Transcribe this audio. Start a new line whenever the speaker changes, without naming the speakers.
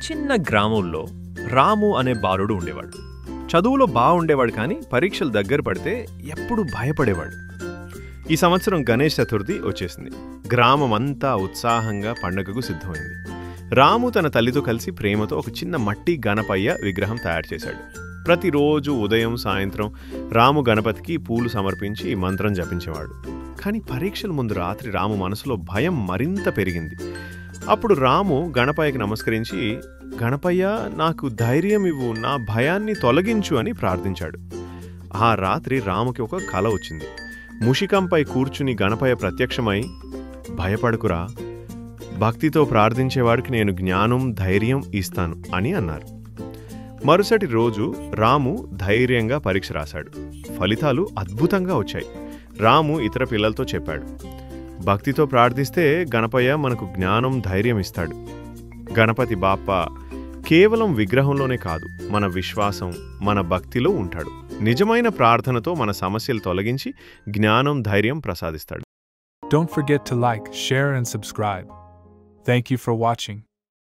చిన్న గ్రామంలో రాము అనే బాలుడు ఉండేవాడు. చదువులో బాగుండేవాడు, కానీ పరీక్షలు దగ్గర పడితే ఎప్పుడు భయపడేవాడు. ఈ సంవత్సరం గణేష్ చతుర్థి వచ్చేసింది. గ్రామం అంతా ఉత్సాహంగా పండుగకు సిద్ధమైంది. రాము తన తల్లితో కలిసి ప్రేమతో ఒక చిన్న మట్టి గణపయ్య విగ్రహం తయారు చేశాడు. ప్రతిరోజు ఉదయం సాయంత్రం రాము గణపతికి పూలు సమర్పించి మంత్రం జపించేవాడు. కానీ పరీక్షల ముందు రాత్రి రాము మనసులో భయం మరింత పెరిగింది. అప్పుడు రాము గణపయ్యకి నమస్కరించి, గణపయ్య, నాకు ధైర్యం ఇవ్వు, నా భయాన్ని తొలగించు అని ప్రార్థించాడు. ఆ రాత్రి రాముకి ఒక కల వచ్చింది. ముషికంపై కూర్చుని గణపయ్య ప్రత్యక్షమై, భయపడకురా, భక్తితో ప్రార్థించేవాడికి నేను జ్ఞానం, ధైర్యం ఇస్తాను అని అన్నారు. మరుసటి రోజు రాము ధైర్యంగా పరీక్ష రాశాడు. ఫలితాలు అద్భుతంగా వచ్చాయి. రాము ఇతర పిల్లలతో చెప్పాడు, భక్తితో ప్రార్థిస్తే గణపయ్య మనకు జ్ఞానం, ధైర్యం ఇస్తాడు. గణపతి బాప్ప కేవలం విగ్రహంలోనే కాదు, మన విశ్వాసం, మన భక్తిలో ఉంటాడు. నిజమైన ప్రార్థనతో మన సమస్యలు తొలగించి జ్ఞానం, ధైర్యం ప్రసాదిస్తాడు.
Don't forget to like, share and subscribe. Thank you for watching.